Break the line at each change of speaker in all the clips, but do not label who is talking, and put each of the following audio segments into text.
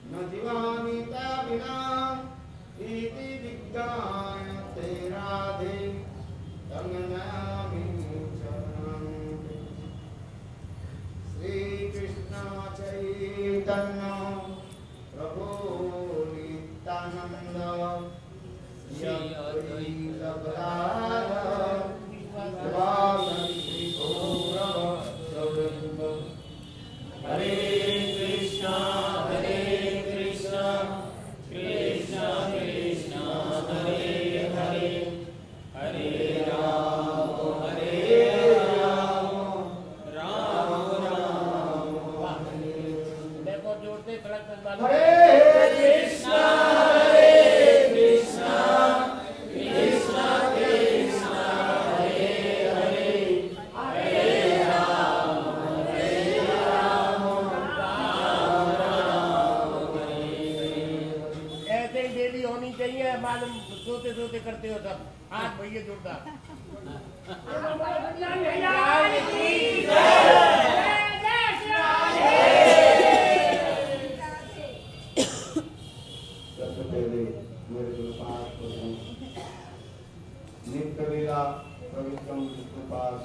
न जीवामि ता विना इति विज्ञायते राधे तं नमामि शरणं। श्री कृष्ण चैतन्य प्रभु नित्यानंद श्री अद्वैत गदाधर श्री गौरवंद। हरे कृष्णा कृष्णा कृष्णा हरे हरे हरे राम राम राम देखो जोड़ते हरे कृष्णा कृष्णा कृष्णा हरे हरे हरे राम ऐसे ही डेली होनी चाहिए। मालूम सोते सोते करते हो सब हाथ भैया जुड़ता। सबसे पहले मेरे जो पास नित्य लीला पवित्रम विष्णुपाद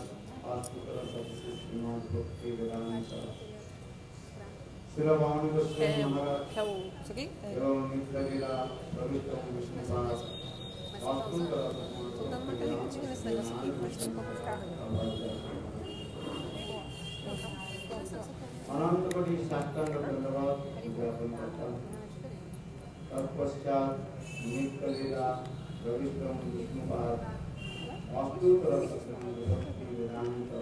आस्तिकर सबसे श्रीमान भक्ति वेदांत शिरवाणी गोस्वामी महाराज एवं नित्य लीला पवित्रम विष्णुपाद आस्तिकर अनंत कोटि साष्टांग दंडवत ज्ञापन करता हूं। तत्पश्चात नित्य लीला पवित्रम विष्णुपाद आस्तिकर भक्ति वेदांत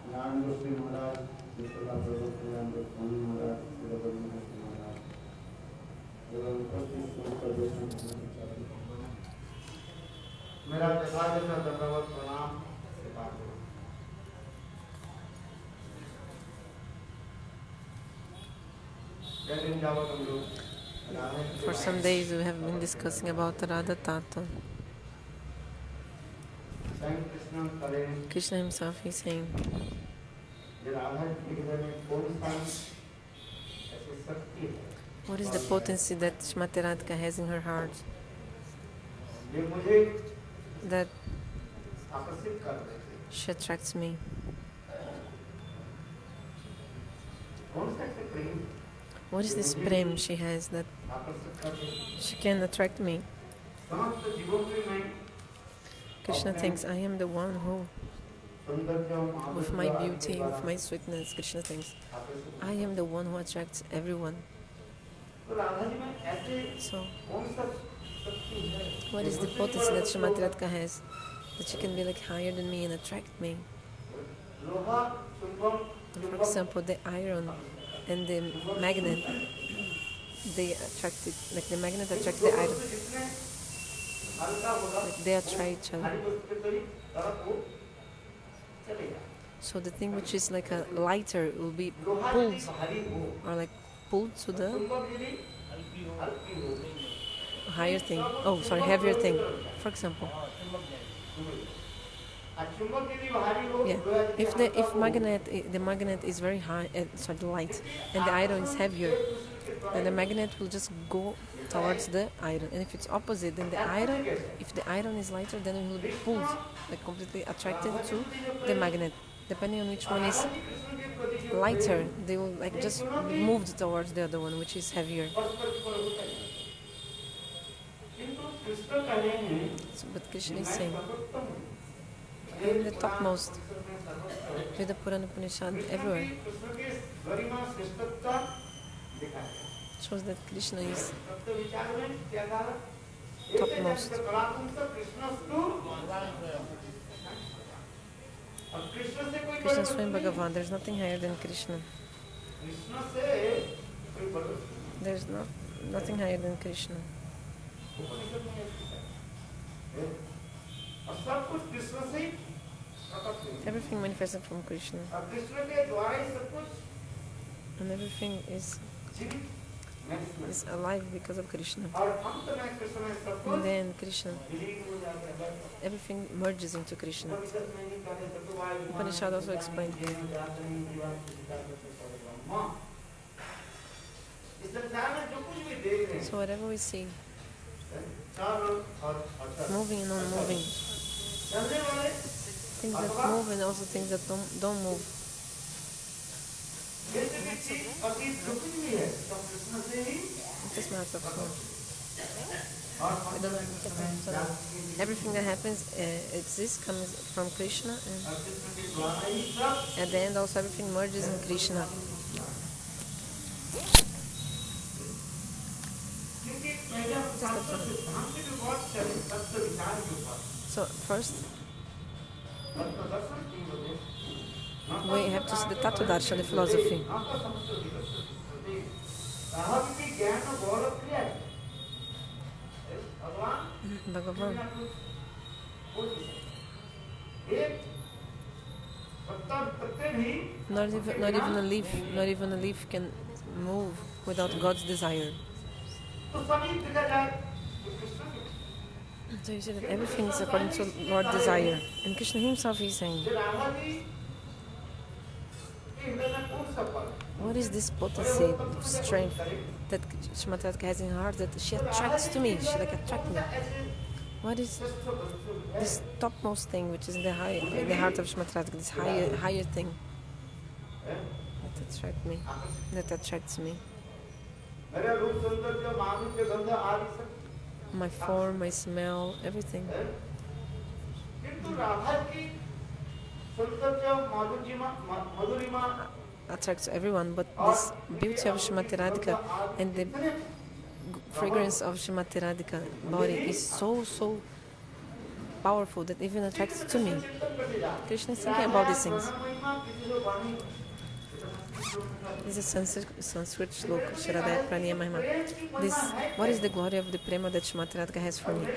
ज्ञान गोस्वामी महाराज विश्वला प्रभु ज्ञान गोस्वामी महाराज शिरवाणी गोस्वामी महाराज एवं उपस्थित प्रदेशन मेरा यथाजन्म दंडवत प्रणाम स्वीकार करो।
For some days we have been discussing about Radha Tata. Krishna himself is saying what is the potency that Shrimati Radhika has in her heart that she attracts me. What is this prem she has that she can attract me? Krishna thinks I am the one who, with my beauty, with my sweetness, Krishna thinks I am the one who attracts everyone. So, what is the potency that Shrimati Radhika has that she can be like higher than me and attract me? For example, the iron and the magnet, they attract it, like the magnet attracts the iron. Like they attract each other. So the thing which is like a lighter will be pulled, or like pulled to the higher thing. Oh, sorry, heavier thing. For example. Yeah. If the magnet is very high, the light, and the iron is heavier, then the magnet will just go towards the iron. And if it's opposite, then if the iron is lighter, then it will be pulled, like completely attracted to the magnet. Depending on which one is lighter, they will like just be moved towards the other one, which is heavier. So, but Krishna is saying, I am the topmost. Veda Purana Upanishad everywhere shows that Krishna is topmost. Krishna Swayam Bhagavan, there is nothing higher than Krishna. There is nothing higher than Krishna. Everything manifested from Krishna. And everything is is alive because of Krishna.
और अंत में कृष्ण में सब
And
कुछ
then Krishna,
विलीन हो जाता है।
everything merges into Krishna.
उपनिषद में भी कहते हैं, चतुर्वाय
Upanishad also explained.
इस संसार में जो कुछ भी देख रहे हैं,
So whatever we see,
चारों और अचर,
moving and non-moving,
चलने वाले
things that move and also things that don't move.
यद्यपि अतीत जो कुछ भी है सब कृष्ण से ही
It just matters of form.
और
I don't know. So everything that happens exists, comes from Krishna, and
Krishna के द्वारा ही सब
at the end also everything merges in Krishna.
क्योंकि पहले हम शास्त्र सिद्धांत के बहुत चले तत्व विचार के ऊपर
So first
तत्व दर्शन की वजह
we have to see the Tattva Darshan, the philosophy.
ज्ञान और गौरव क्रिया है भगवान
Bhagavan.
एक पत्ते भी
Not even a leaf can move without God's desire.
तो सभी जगह जाए तो कृष्ण की
So you see that everything is according to Lord's desire. And Krishna himself is saying,
Radha ji के हृदय में कौन सा पल
what is this potency, strength that Shrimati Radhika has in her heart that she attracts to me? She like attracts me. What is this topmost thing which is in the heart of Shrimati Radhika, this higher thing that attracts me?
मेरा रूप सौंदर्य माधुर्य गंध आदि सब
My form, my smell, everything.
किंतु राधा की सौंदर्य मधुरिमा
Attracts everyone, but this beauty of Shrimati Radhika and the fragrance of Shrimati Radhika body is so powerful that even attracts to me. Krishna is thinking about these things. This is Sanskrit sloka, Sharadaya Praniya Mahima. What is the glory of the prema that Shrimati Radhika has for me?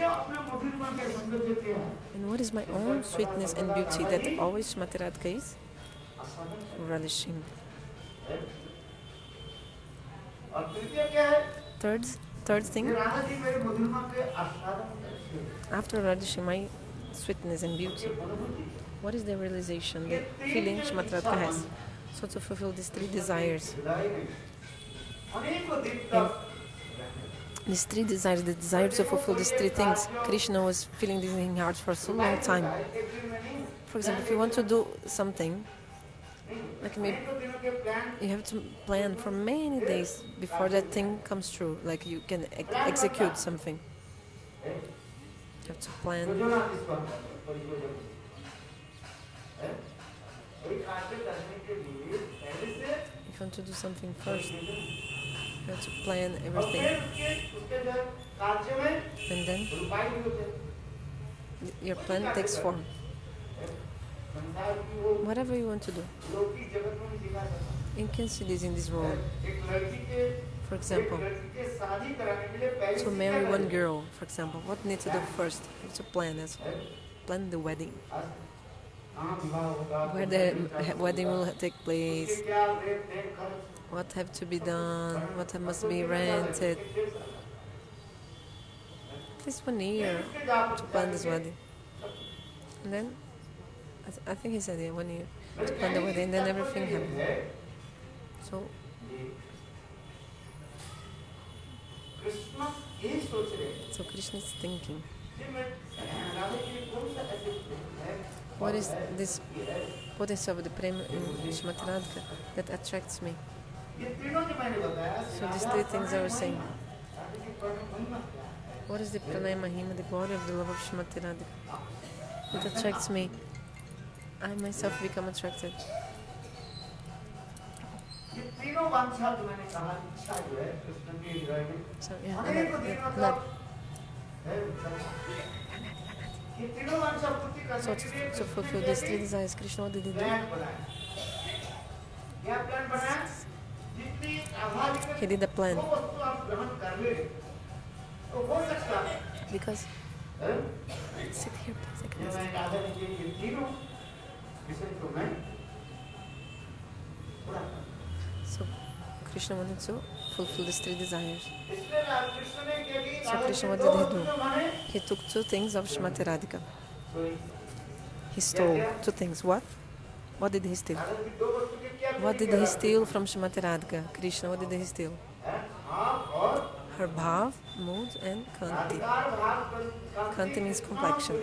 And what is my own sweetness and beauty that always Shrimati Radhika is relishing? Third thing, after relishing my sweetness and beauty, what is the realization, the feeling Shrimati Radhika has? So to fulfill these three desires. And these three desires, the desire to fulfill these three things, Krishna was feeling this in his heart for so long time. For example, if you want to do something, like maybe you have to plan for many days before that thing comes true, like you can execute something. You have to plan. If you want to do something first, you have to plan everything. And then your plan takes form. Whatever you want to do. You can see this in this world. For example, to marry one girl, for example, what you need to do first? You have to plan as well. Plan the wedding. Where the wedding will take place, what have to be done, what must be rented. At least 1 year to plan this wedding. And then, I think he said 1 year to plan the wedding, and then everything happened. So Krishna is thinking, what is this potency of the prema in Shrimati Radhika that attracts me? So these three things I was saying. What is the pranaya mahima, the glory of the love of Shrimati Radhika that attracts me? I myself become attracted. So So to fulfill these three desires, Krishna, what did he do? He did a plan. Because sit here, please. So Krishna wanted to fulfill these three desires.
इसलिए कृष्ण ने क्या की
So Krishna, what did he do? He took two things of Srimati Radhika. He stole two things. What did he steal? What did he steal from Srimati Radhika? Krishna, what did he steal? Her bhav, mood, and kanti. Kanti means complexion.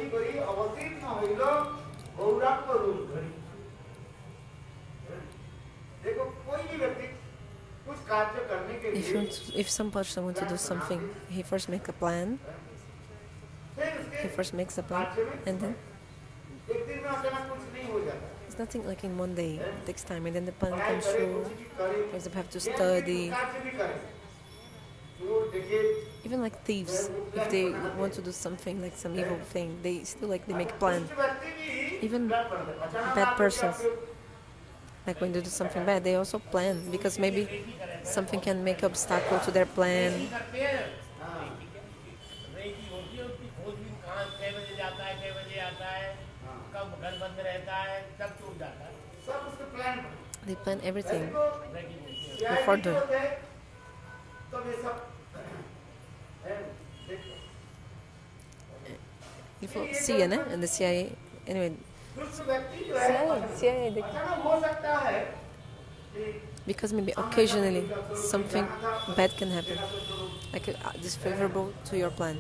If some person wants to do something, he first makes a plan. And then it's nothing like in one day. It takes time, and then the plan comes through. For example, have to study. Even like thieves, if they want to do something like some evil thing, they still they make a plan. Even bad persons, like when they do something bad, they also plan, because maybe something can make obstacle to their plan. They plan everything before doing. CIA, and the CIA, anyway. CIA. Because maybe occasionally something bad can happen, like disfavorable to your plan.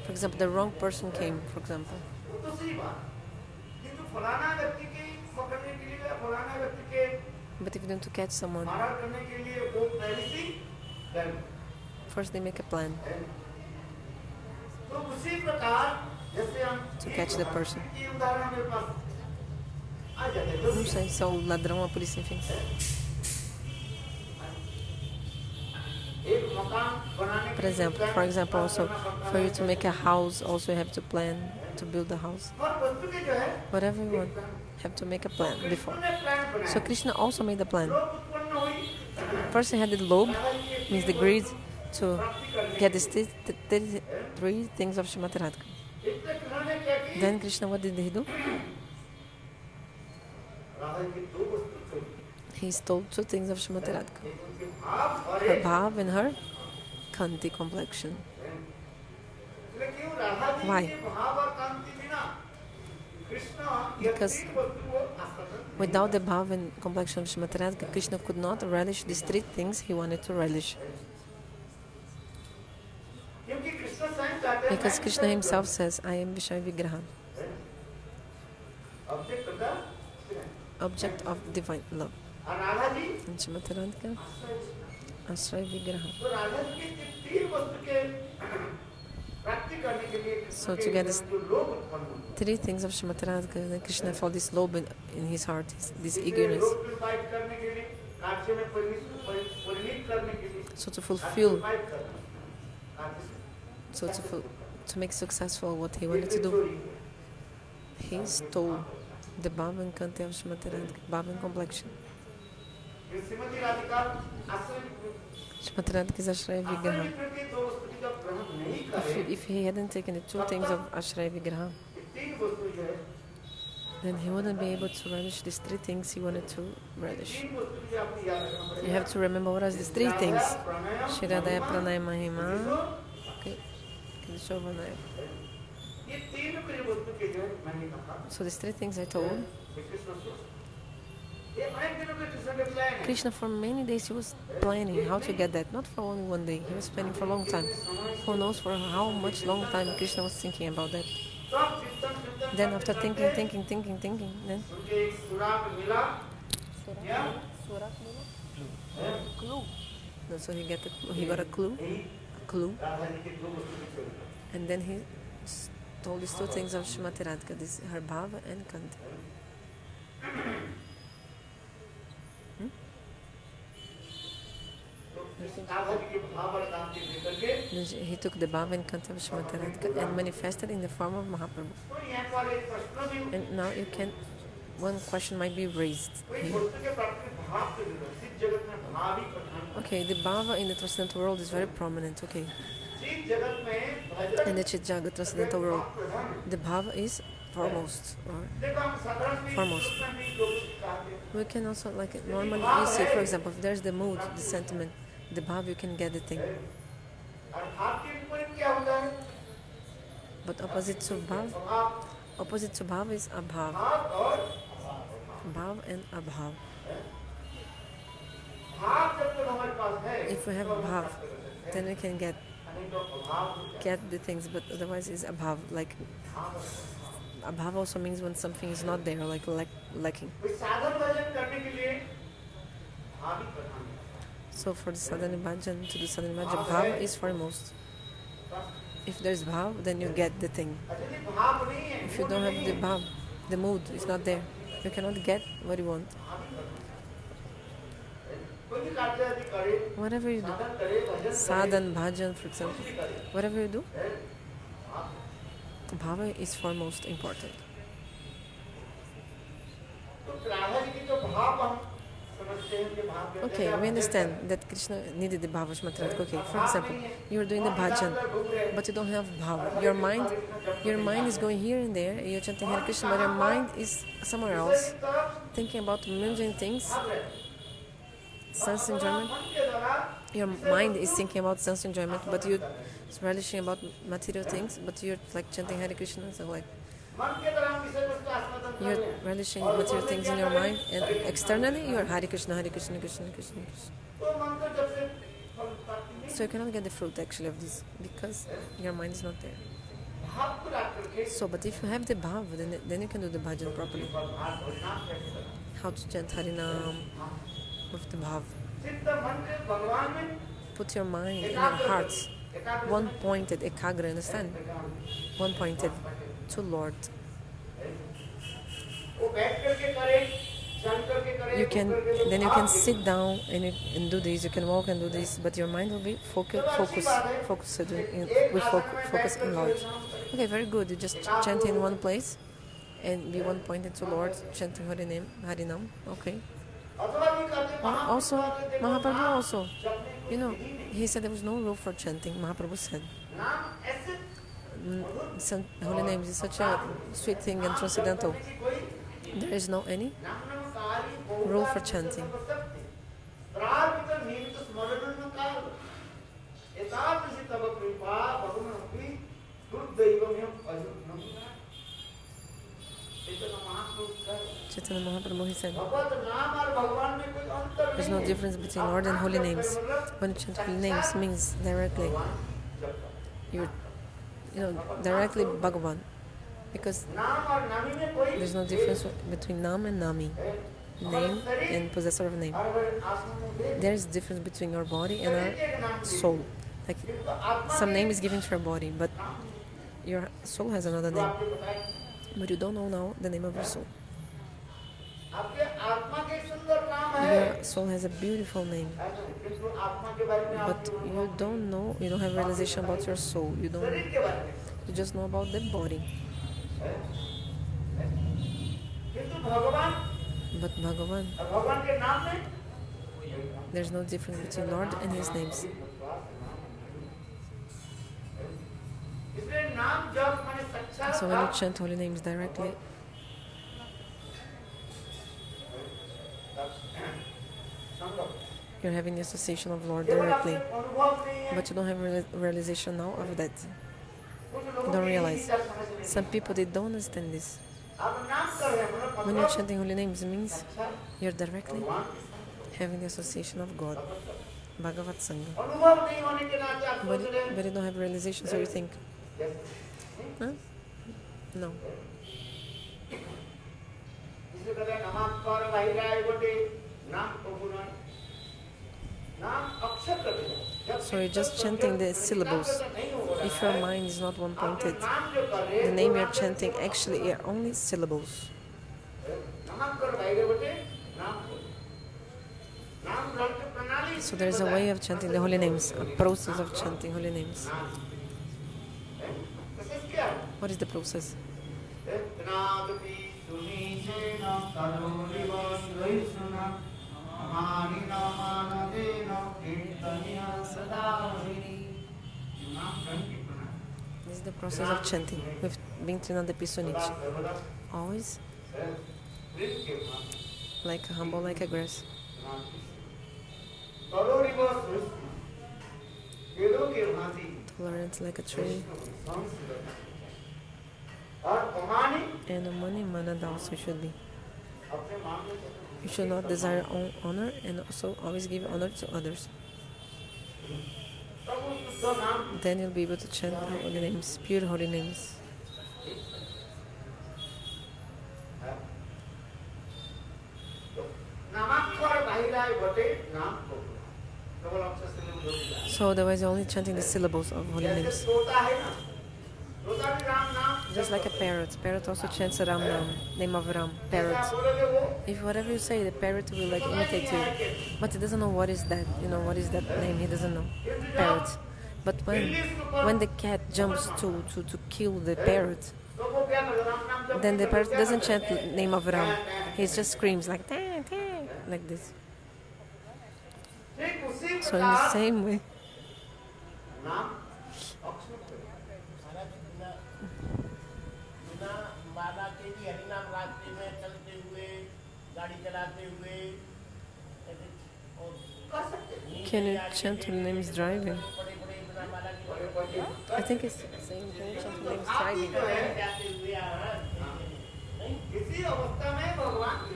For example, the wrong person came, for example. But if you want to catch someone, first they make a plan to catch the person. Não sei se é o ladrão, a polícia, enfim. For example, also for you to make a house, also you have to plan to build the house. Whatever you want, have to make a plan before. So Krishna also made a plan. First he had the lobe, means the greed, to get the three things of Srimati Radhika. Then Krishna, what did he do? He stole two things of Srimati Radhika: her bhav and her kanti, complexion. Why? Because without the bhav and complexion of Srimati Radhika, Krishna could not relish these three things he wanted to relish. Because Krishna himself says, I am Vishaya Vigraha, object of divine love. And Srimati Radhika, Ashraya Vigraha. So to get these three things of Srimati Radhika, then Krishna felt this lobe in his heart, this eagerness. So to fulfill, to make successful what he wanted to do, he stole the bhav and kanti of Srimati Radhika, bhav and complexion. Srimati Radhika is Ashraya Vigraha. If he hadn't taken the two things of Ashraya Vigraha, then he wouldn't be able to relish these three things he wanted to relish. You have to remember what are these three things. Shiradaya Pranaya Mahima. Okay. So these three things I told. Krishna for many days he was planning how to get that, not for only one day. He was planning for a long time. Who knows for how much long time Krishna was thinking about that. Then after thinking, then clue. So he got a clue, and then he told these two things of Srimati Radhika, this her bhava and kanti. He took the bhava and kanti of Srimati Radhika and manifested in the form of Mahaprabhu. And now one question might be raised here. Okay, the bhava in the transcendental world is very prominent, okay. In the Chit Jagat transcendental world, the bhava is foremost or foremost. We can also, like normally you see, for example, if there's the mood, the sentiment, the bhav, you can get the thing. But opposite to bhav is abhav. Bhav and abhav. If we have bhav, then we can get the things, but otherwise it's abhav. Like abhav also means when something is not there, like lacking. So for the sadhana bhajan, to do sadhana bhajan, bhav is foremost. If there's bhav, then you get the thing. If you don't have the bhav, the mood is not there, you cannot get what you want. Whatever you do, sadhan, bhajan, for example, whatever you do, bhava is foremost important. Okay, we understand that Krishna needed the bhava Mathura. Okay, for example, you're doing the bhajan, but you don't have bhava. Your mind is going here and there. You're chanting Hare Krishna, but your mind is somewhere else, thinking about mundane things, sense enjoyment. Your mind is thinking about sense enjoyment, but you're relishing about material things. But you're like chanting Hare Krishna, so like you're relishing material things in your mind, and externally you're Hare Krishna, Hare Krishna, Krishna, Krishna, Krishna. So you cannot get the fruit actually of this because your mind is not there. So, but if you have the bhav, then you can do the bhajan properly. How to chant Harinam with the bhav. Put your mind and your hearts one pointed, ekagra, understand? One pointed to Lord. You can sit down and do this. You can walk and do this, but your mind will be focused in Lord. Okay, very good. You just chant in one place and be one pointed to Lord, chanting Harinam. Okay. Also, Mahaprabhu also, he said there was no rule for chanting. Mahaprabhu said, holy names is such a sweet thing and transcendental. There is no any rule for chanting. Chaitanya Mahaprabhu, he said, there's no difference between Lord and holy names. When you chant holy names, means directly, directly Bhagavan. Because there's no difference between Nam and Nami, name and possessor of name. There's difference between our body and our soul. Like some name is given to your body, but your soul has another name. But you don't know now the name of your soul. Your soul has a beautiful name, but you don't know, you don't have realization about your soul. You just know about the body. But Bhagavan, there's no difference between Lord and His names. So when you chant holy names directly, you're having the association of Lord directly, but you don't have realization now of that. You don't realize. Some people, they don't understand this. When you're chanting holy names, it means you're directly having the association of God, Bhagavat Sangha. But you don't have realization, so you think, huh? No. So you're just chanting the syllables. If your mind is not one pointed, the name you're chanting actually are only syllables. So there is a way of chanting the holy names, a process of chanting holy names. What is the process? This is the process of chanting. We've been treinando Pisonich. Always like humble like a grass. Tolerant like a tree. And Mani Manad also should be. You should not desire honor and also always give honor to others. Then you'll be able to chant holy names, pure holy names. So otherwise you're only chanting the syllables of holy names. Just like a parrot. Parrot also chants Ram Nam, name of Ram, parrot. If whatever you say, the parrot will like imitate you. But he doesn't know what is that, what is that name, he doesn't know. Parrot. But when the cat jumps to kill the parrot, then the parrot doesn't chant the name of Ram. He just screams like, "Tang, tang," like this. So in the same way, can you chant holy names driving? I think it's saying can you chant holy names driving?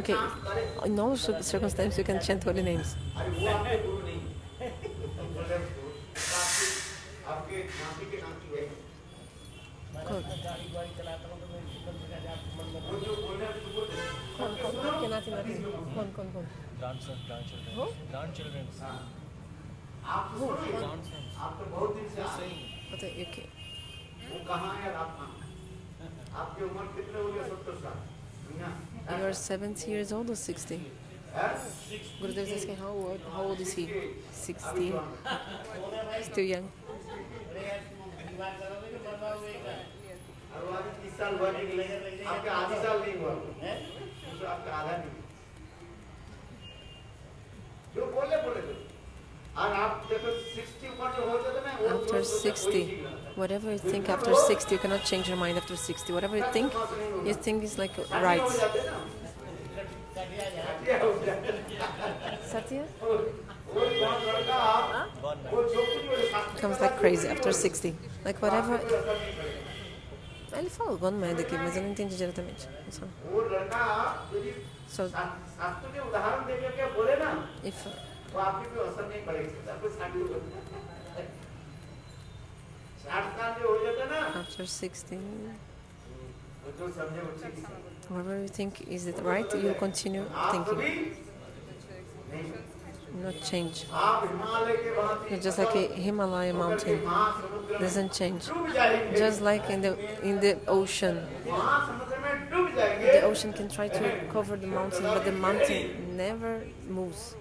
Okay, in all circumstances you can chant holy names.
Grandchildren.
Okay. You're 70 years old or 60? Gurudev is asking how old is he? 60. Still young. After 60, whatever you think after 60, you cannot change your mind after 60. Whatever you think is like right. Satya? Becomes like crazy after 60. Like whatever. Ele falou alguma merda aqui, mas eu não entendi diretamente. So, if after 60, whatever you think is it right, you continue thinking. Not change. You're just like a Himalaya mountain, doesn't change. Just like in the ocean. The ocean can try to cover the mountain, but the mountain never moves.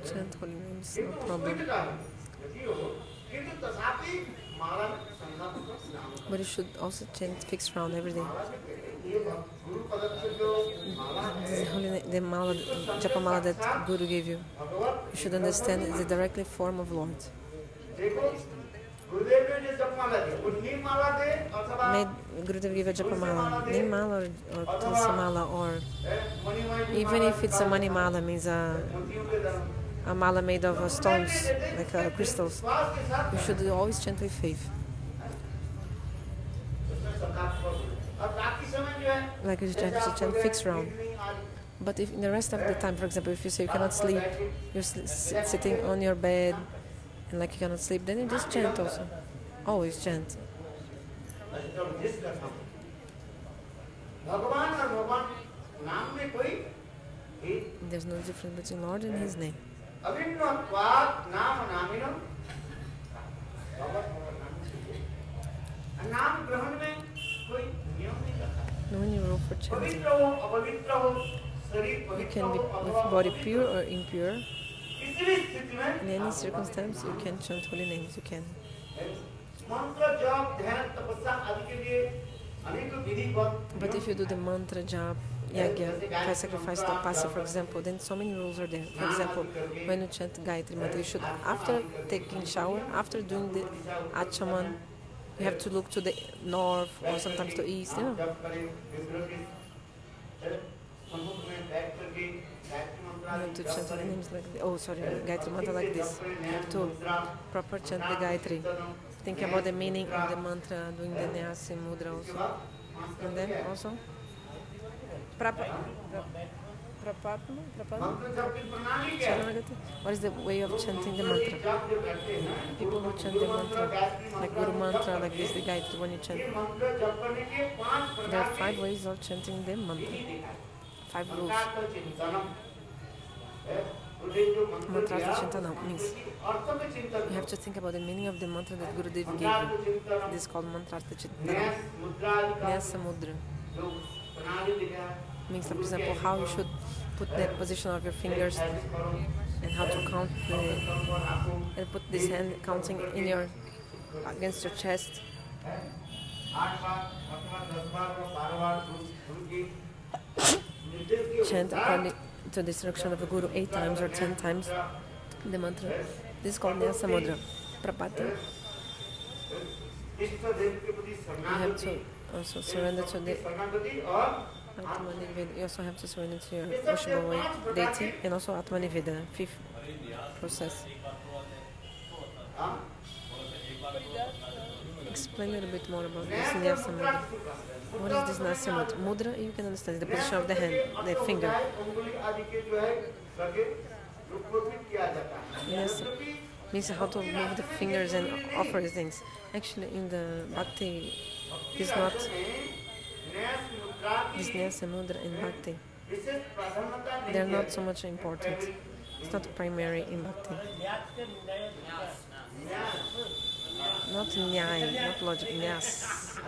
Chant holy names, no problem. But you should also chant fixed round every day. The mala, japa mala that Guru gave you, you should understand it's a directly form of Lord. Made Gurudev give a japa mala, neem mala or tulsi mala, or even if it's a mani mala, means a mala made of stones, like crystals, you should always chant with faith. Like you should chant fixed round. But if in the rest of the time, for example, if you say you cannot sleep, you're sitting on your bed and like you cannot sleep, then you just chant also. Always chant. There's no difference between Lord and His name. No new rule for chanting. You can be with body pure or impure.
किसी भी स्थिति में
In any circumstance, you can chant holy names. You can.
मंत्र जप ध्यान तपस्या आदि के लिए अनेक विधिवत
But if you do the mantra, jap, yagya, fire sacrifice, tapasya, for example, then so many rules are there. For example, when you chant Gayatri Mantra, you should, after taking shower, after doing the achaman, you have to look to the north or sometimes to east. You know? You have to chant the names like this. Oh, sorry, Gayatri Mantra like this. You have to proper chant the Gayatri. Think about the meaning of the mantra, doing the Nyasi Mudra also. And then also, what is the way of chanting the mantra? People who chant the mantra, like Guru Mantra, like this, the Gayatri, when you chant. There are 5 ways of chanting the mantra. 5 rules. Mantrata Chintanam means you have to think about the meaning of the mantra that Gurudev gave you. This is called Mantrata Chintanam. Nyasa Mudra means, for example, how you should put the position of your fingers and how to count and put this hand counting in your against your chest. Chant according to the instruction of the Guru 8 times or 10 times the mantra. This is called Nyasa Mudra. Prapati. You have to also surrender to the Atmaniveda. You also have to surrender to your Vishnu deity and also Atmaniveda, 5th process. Explain a little bit more about this Nyasa Mudra. What is this Nyasa Mudra? Mudra, you can understand, the position of the hand, the finger. Nyasa means how to move the fingers and offer things. Actually, in the Bhakti, is not this Nyasa Mudra in Bhakti. They are not so much important. It's not primary in Bhakti. Not nyai, not logic, nyas.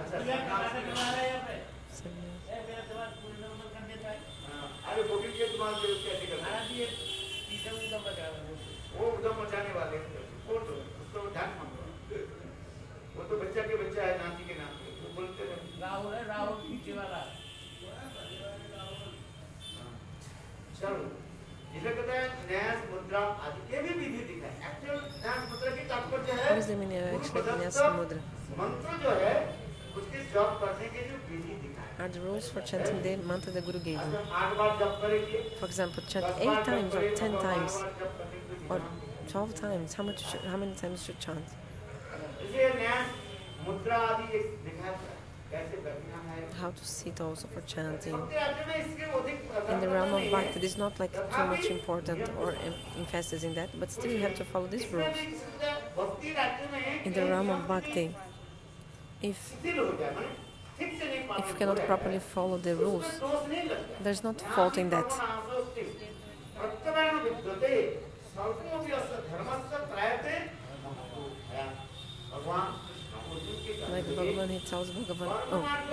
What is the meaning of actually Nyasa Mudra? Are the rules for chanting the mantra the Guru gave you. For example, chant 8 times or 10 times or 12 times. How many times should chant? How to sit also for chanting. In the realm of Bhakti, this is not like too much important or emphasis in that, but still you have to follow these rules. In the realm of Bhakti, if you cannot properly follow the rules, there's not fault in that. Like Bhagavan, he tells Bhagavan,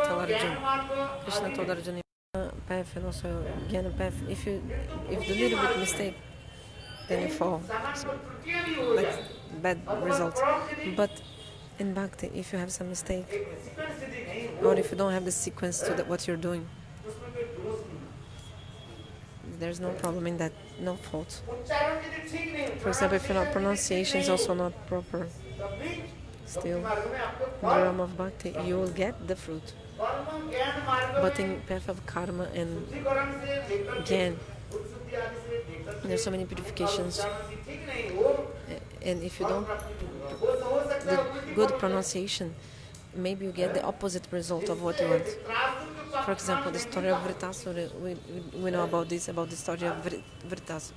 tell Arjuna. Krishna told Arjuna, path and also Jnana path. If you do a little bit mistake, then you fall. So, like bad result. But in Bhakti, if you have some mistake, or if you don't have the sequence to what you're doing, there's no problem in that, no fault. For example, if your pronunciation is also not proper, still, in the realm of Bhakti, you will get the fruit. But in path of karma and Gyan, there's so many purifications, and if you don't the good pronunciation, maybe you get the opposite result of what you want. For example, the story of Vritasura, we know about the story of Vritas.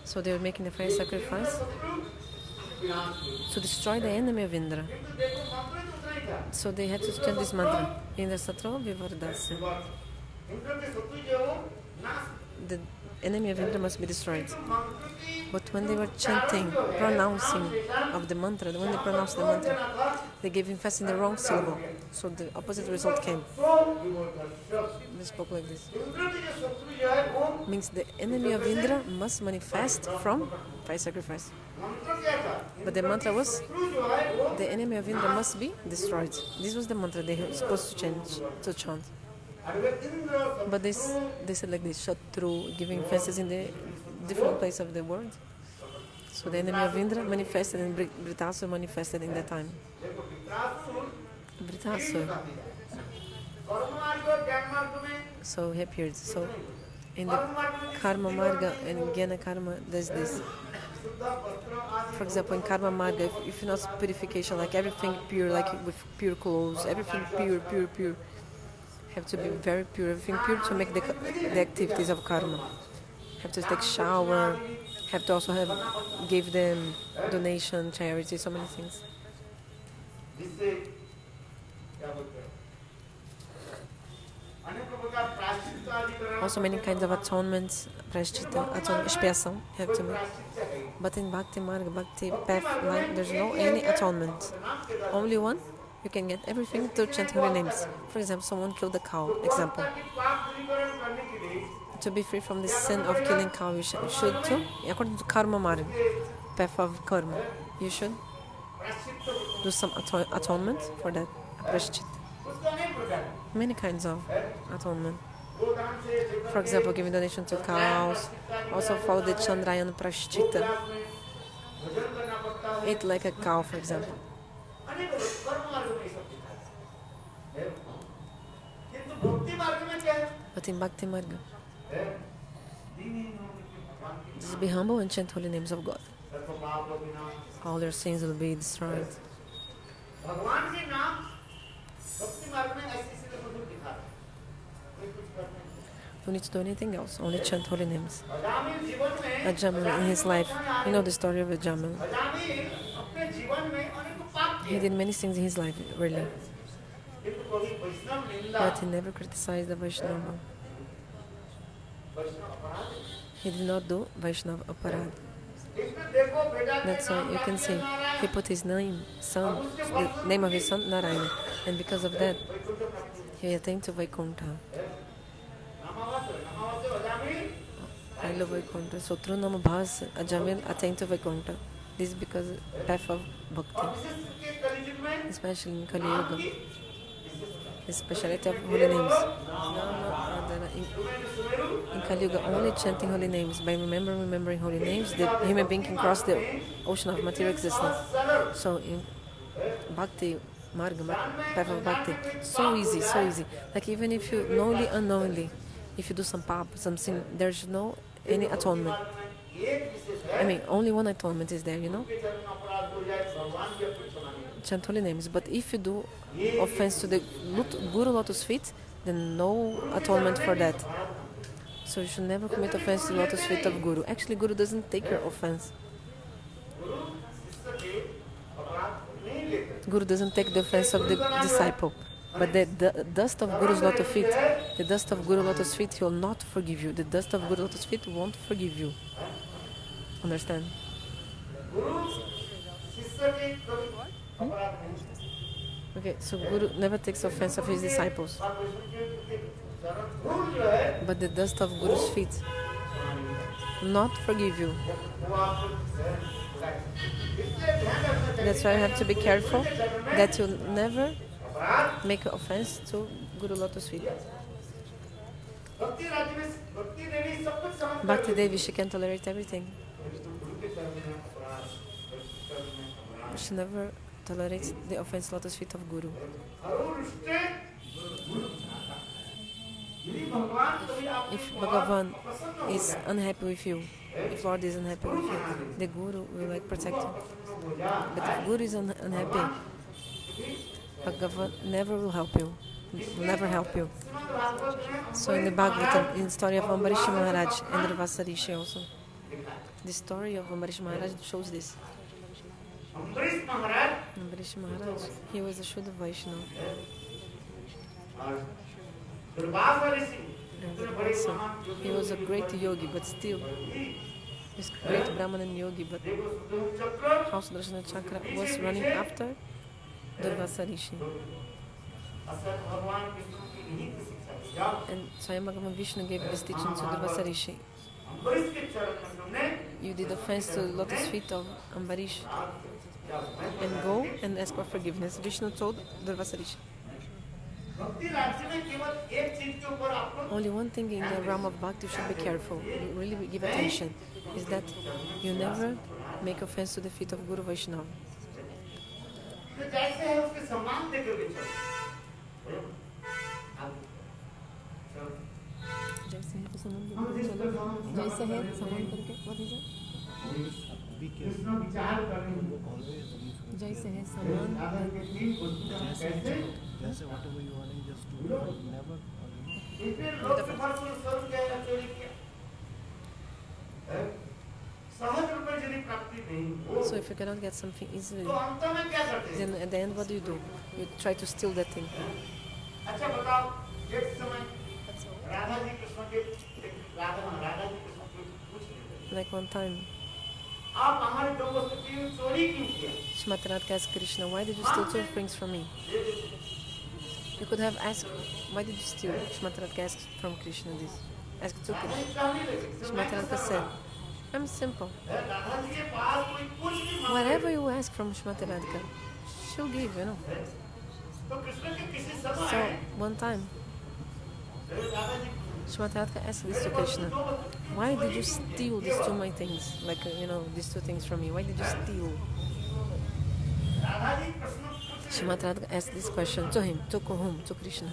So they were making the fire sacrifice to destroy the enemy of Indra. So they had to chant this mantra, Indra Satro Vivardasya. enemy of Indra must be destroyed. But when they were chanting, pronouncing of the mantra, when they pronounced the mantra, they gave emphasis in the wrong syllable. So the opposite result came. They spoke like this. Means the enemy of Indra must manifest from fire sacrifice. But the mantra was, the enemy of Indra must be destroyed. This was the mantra they were supposed to chant. But they said like this, Shatru, giving emphasis in the different place of the world. So the enemy of Indra manifested and Britasura manifested in that time. Britasura. So he appeared. So in the Karma Marga and Jnana Karma, there's this. For example, in Karma Marga, if you're not purification, like everything pure, like with pure clothes, everything pure, have to be very pure, everything pure to make the activities of karma. Have to take shower, have to also give them donation, charity, so many things. Also many kinds of atonements, prashchita, expiation, have to make. But in Bhakti Marga, Bhakti path line, there's no any atonement. Only one. You can get everything to chant holy names. For example, someone killed a cow. Example. To be free from the sin of killing cow, you should too, according to Karma Marga, path of karma, you should do some atonement for that. Prashchit. Many kinds of atonement. For example, giving donation to cows. Also follow the Chandrayana Prashchita. Eat like a cow, for example. But in Bhakti Marga, just be humble and chant holy names of God. All your sins will be destroyed. Don't need to do anything else, only chant holy names. Ajamil in his life, you know the story of Ajamil. He did many things in his life, really. But he never criticized the Vaishnava. He did not do Vaishnava aparad. That's why you can see he put his name, the name of his son, Narayana. And because of that, he attained to Vaikuntha. I love Vaikuntha. So through Namabhas, Ajamil attained to Vaikuntha. This is because of the path of bhakti. Especially in Kali Yuga. The speciality of holy names. In Kali Yuga, only chanting holy names. By remembering holy names, the human being can cross the ocean of material existence. So in Bhakti Marga, path of Bhakti, so easy. Like even if you knowingly, unknowingly, if you do some pap, something, there's no any atonement. I mean, only one atonement is there, you know? Chant holy names. But if you do offense to the Guru Lotus feet, then no atonement for that. So you should never commit offense to the Lotus feet of Guru. Actually, Guru doesn't take your offense. Guru doesn't take the offense of the disciple. But the dust of Guru's Lotus feet, the dust of Guru Lotus feet, he will not forgive you. The dust of Guru Lotus feet won't forgive you. Understand? Okay, so Guru never takes offense of his disciples. But the dust of Guru's feet will not forgive you. That's why you have to be careful that you never make offense to Guru Lotus feet. Bhakti Devi, she can tolerate everything. She never tolerates the offense Lotus feet of Guru. If Bhagavan is unhappy with you, if Lord is unhappy with you, the Guru will protect you. But if Guru is unhappy, Bhagavan never will help you. Will never help you. So in the Bhagavatam, in the story of Ambarish Maharaj and Ravasa Rishi also, the story of Ambarish Maharaj shows this. Ambarish Maharaj, he was a Shuddha Vaishnava. And also, he was a great yogi, but still, this great Brahmanan yogi, but how Sudarshana Chakra was running after Durvasa Rishi. And Swayam Bhagavan Vishnu gave this teaching to Durvasa Rishi. You did offense to the lotus feet of Ambarish, and go and ask for forgiveness. Vishnu told Durvasa Rishi. Only one thing in the realm of bhakti should be careful, you really give attention, is that you never make offense to the feet of Guru Vaishnava. What is it?
Be careful. Always
Jai Sehe Saman.
जैसे whatever you want, just do it. Never.
So if you cannot get something easily, then at the end what do? You try to steal that thing. Like one time, Shrimati Radhika asked Krishna, why did you steal 2 things from me? You could have asked, why did you steal? Shrimati Radhika asked from Krishna this. Asked to Krishna. Shrimati Radhika said, I'm simple. Whatever you ask from Shrimati Radhika, she'll give, you know. So, one time, Shrimati Radhika asked this to Krishna, why did you steal these 2 my things? Like, these 2 things from me. Why did you steal? Shrimati Radhika asked this question to him, to whom? To Krishna.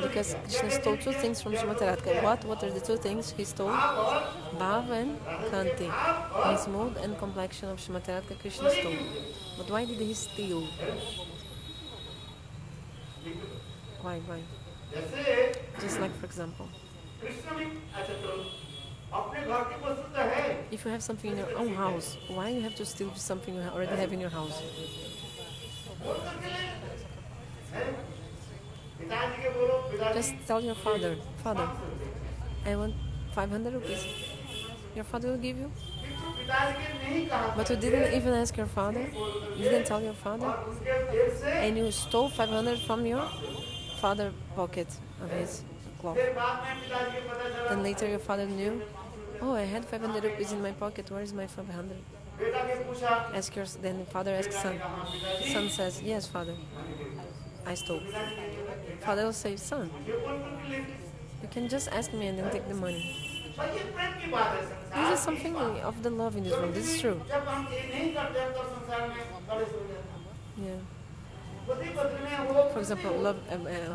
Because Krishna stole 2 things from Shrimati Radhika. What are the 2 things he stole? Bhav and Kanti. His mood and complexion of Shrimati Radhika Krishna stole. But why did he steal? Why? Just like, for example, if you have something in your own house, why you have to steal something you already have in your house? Just tell your father, I want 500 rupees. Your father will give you? But you didn't even ask your father? You didn't tell your father? And you stole 500 from your father's pocket of his cloth. Then later your father knew, oh, I had 500 rupees in my pocket, where is my 500? Then father asks son. Son says, yes, father, I stole. Father will say, son, you can just ask me and then take the money. This is something of the love in this world. This is true. Yeah. For example, love,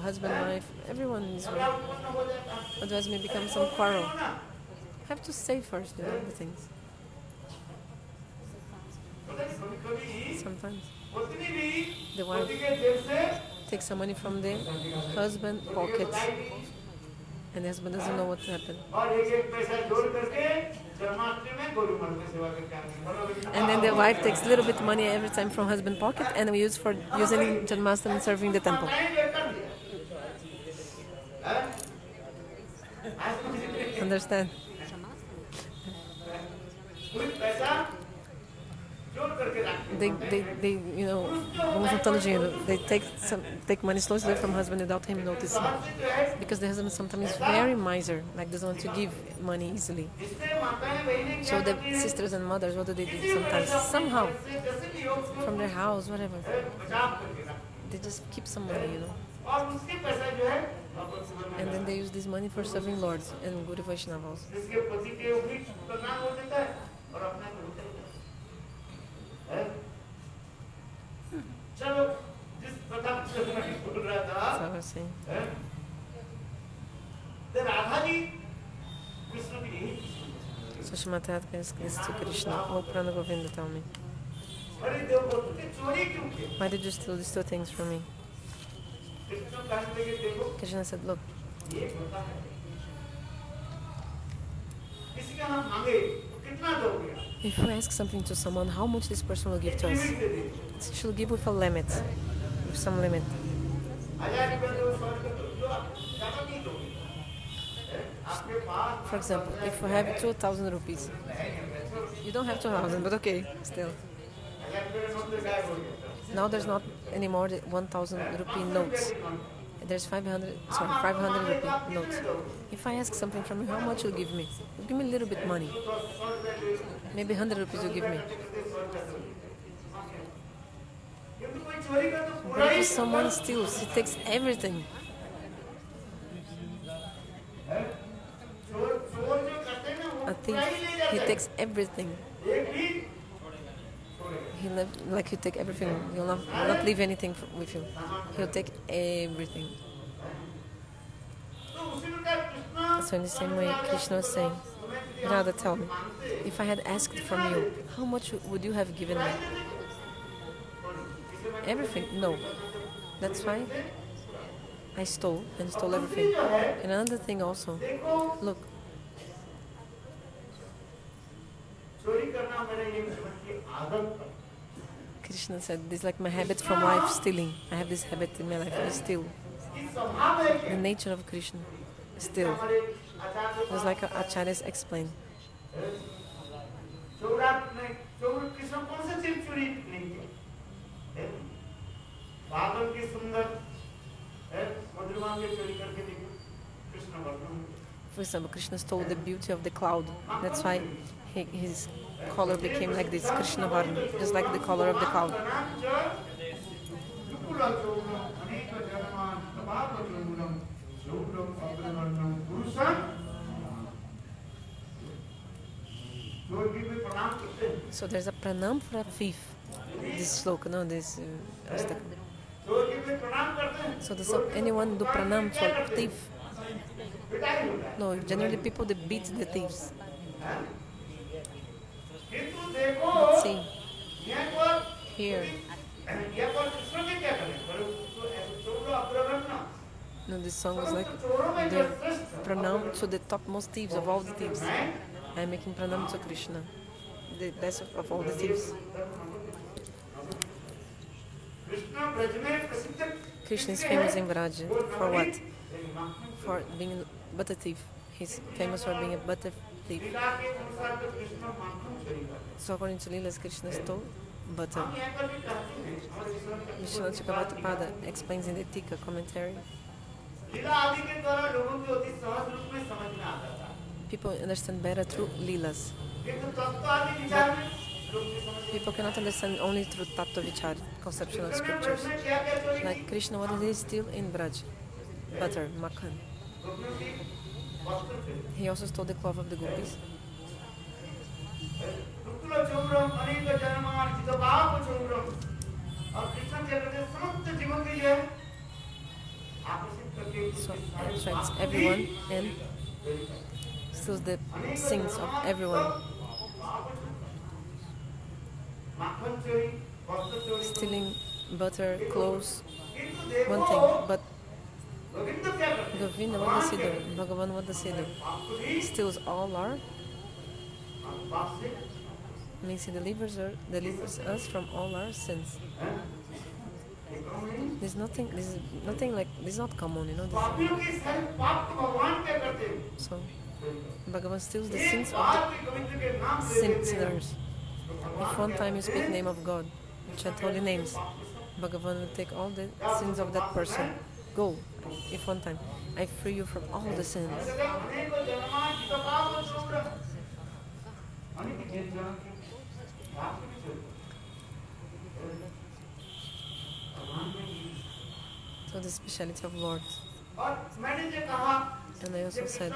husband, wife, everyone in this world. Otherwise, may become some quarrel. Have to say first, the things. Sometimes the wife takes some money from the husband's pockets, and the husband doesn't know what's happened. And then the wife takes a little bit money every time from husband's pocket, and we use for using Janmashtami and serving the temple. Understand? They vão juntando dinheiro. They take money slowly from husband without him noticing, because the husband sometimes is very miser, like doesn't want to give money easily. So the sisters and mothers, what do they do sometimes? Somehow, from their house, whatever, they just keep some money, and then they use this money for serving lords and Guru Vaishnavas. So I was saying. So Shrimati Radhika asked this to Krishna, oh Prana Govinda, tell me, why did you steal these 2 things from me? Krishna said, look, if you ask something to someone, how much this person will give to us? She'll give with a limit, with some limit. For example, if you have 2,000 rupees, you don't have 2,000, but okay, still. Now there's not anymore the 1,000 rupee notes. There's 500 rupee notes. If I ask something from you, how much you'll give me? You'll give me a little bit money. Maybe 100 rupees you'll give me. But if someone steals, he takes everything. A thief, he takes everything. He'll take everything. He'll not leave anything with you. He'll take everything. So in the same way, Krishna was saying, Radha, tell me, if I had asked from you, how much would you have given me? Everything? No. That's why I stole everything. And another thing also, look, Krishna said, this is like my habit from life, stealing. I have this habit in my life, I steal. The nature of Krishna, steal. Just like Acharyas explained. For example, Krishna stole the beauty of the cloud. That's why his color became like this, Krishna Varna, just like the color of the cloud. So there's a pranam for a thief. This sloka, no, this astaka. So does anyone do pranam for a thief? No, generally people they beat the thieves. Let's see. Here. No, this song was like the pranam to the topmost thieves of all the thieves. I'm making pranam to Krishna, the best of all the thieves. Krishna is famous in Vraja. For what? For being a butter thief. He's famous for being a butter thief. So according to Leela's, Krishna stole butter. Vishwanath Chakravarti explains in the Tika commentary. People understand better through Leelas. People cannot understand only through Tattva Vichar, conceptual scriptures. Like Krishna, what did he steal in Braj? Butter, makhan. He also stole the cloth of the gopis. So attracts everyone and steals the sins of everyone. Stealing butter, clothes, one thing, but Govinda, what does he do? Bhagavan, what does he do? Steals all our, means he delivers us from all our sins. This is not common, you know. So, Bhagavan steals the sins of the sinners. If one time you speak name of God, you chant holy names, Bhagavan will take all the sins of that person. Go, if one time, I free you from all the sins. So the speciality of Lord. And I also said,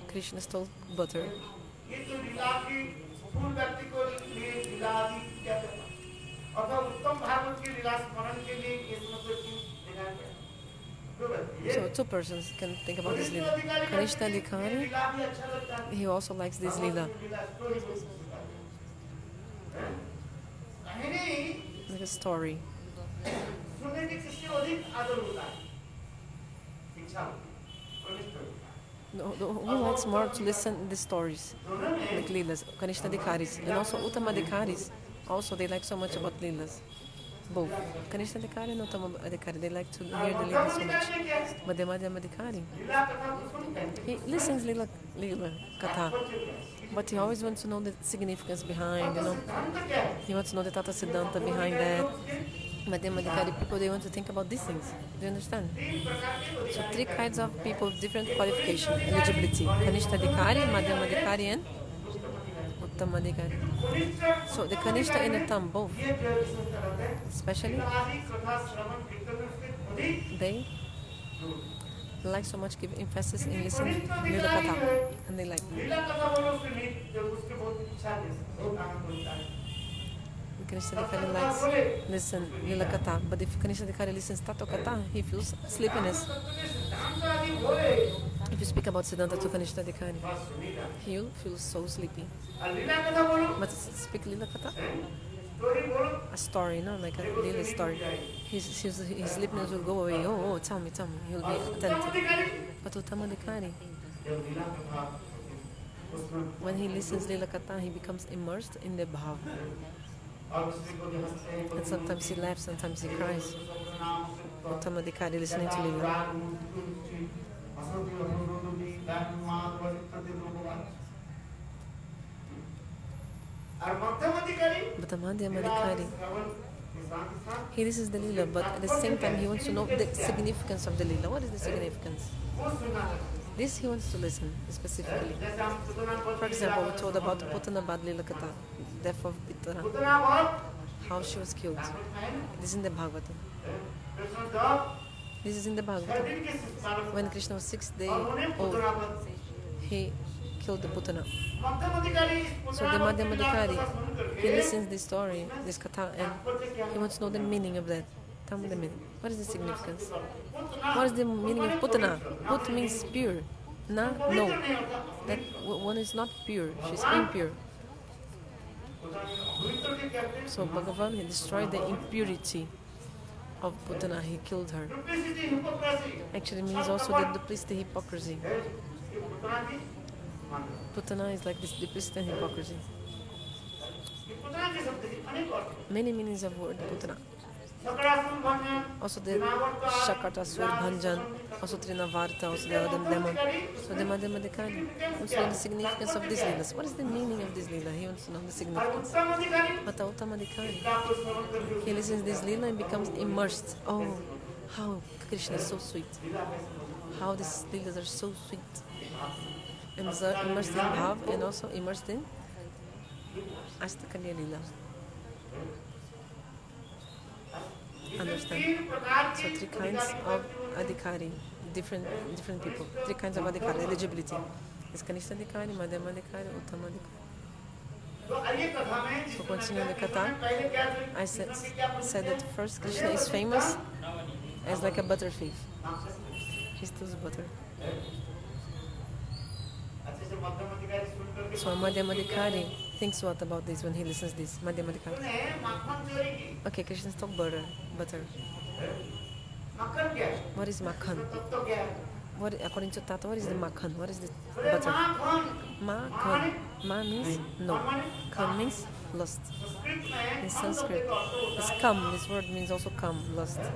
Krishna stole butter. So two persons can think about this lila. Kanishta Dikari, he also likes this lila. Like a story. Who likes more to listen the stories, like Leelas, Kanishta Dikaris, and also Uttama Dikaris. Also, they like so much about Leelas. both. Kanishta Adhikari and Uttama Adhikari, they like to hear the Leela so much. But the Madhyama Adhikari, he listens Leela Katha, but he always wants to know the significance behind, He wants to know the Tata Siddhanta behind that. Madhyama Adhikari people, they want to think about these things. Do you understand? So 3 kinds of people with different qualification, eligibility. Kanishta Adhikari, Madhyama Adhikari and Uttama Adhikari. So the Kanishta and the Uttam both, especially, they like so much give emphasis in listening to Leela Katha, and they like Kanishta Adhikari likes listen Leela Katha, but if Kanishta Adhikari listens Tato Katha, he feels sleepiness. If you speak about Siddhanta to Kanishta Adhikari, he'll feel so sleepy. But speak Leela Katha, a story, like a Leela story. His sleepiness will go away. Oh, tell me. He'll be attentive. But Uttama Adhikari, when he listens Leela Katha, he becomes immersed in the bhav. And sometimes he laughs, sometimes he cries. Uttama Adhikari listening to Leela. But the Madhyama Adhikari, he listens the Leela, but at the same time he wants to know the significance of the Leela. What is the significance? This he wants to listen specifically. For example, we told about Puttanabad Leela Katha, death of Pitara, how she was killed. This is in the Bhagavatam. This is in the Bhagavatam. When Krishna was 6 days old, he killed the Putana. So the Madhyama Adhikari, he listens this story, this katha, and he wants to know the meaning of that. Tell me the meaning. What is the significance? What is the meaning of Putana? Put means pure. Na? No. That one is not pure. She's impure. So Bhagavan, he destroyed the impurity of Putana. He killed her. Actually means also the duplicity, hypocrisy. Putana is like this duplicity and hypocrisy. Many meanings of word Putana. Also the Shakatasur, Bhanjan, also Trinavarta, also the other demon. So the Madhyama Adhikari wants to know the significance of these leelas. What is the meaning of this leela? He wants to know the significance. But the Uttama Adhikari, he listens to this leela and becomes immersed. Oh, how Krishna is so sweet. How these leelas are so sweet. And immersed in bhav and also immersed in Ashtakanya Leela. Understand? So 3 kinds of adhikari, different people. 3 kinds of adhikari, eligibility. It's Kanishta Adhikari, Madhyama Adhikari, Uttama Adhikari. So continuing the katha, I said that first Krishna is famous as like a butter thief. He steals butter. So Madhyama Adhikari thinks what about this when he listens to this? Madhyama Adhikari. Okay, Krishna stole butter. What is makhan? What, according to Tata, what is the makhan? What is the butter? Makhan. Ma means no. Khan means lust. In Sanskrit, it's kam. This word means also kam, lust. Do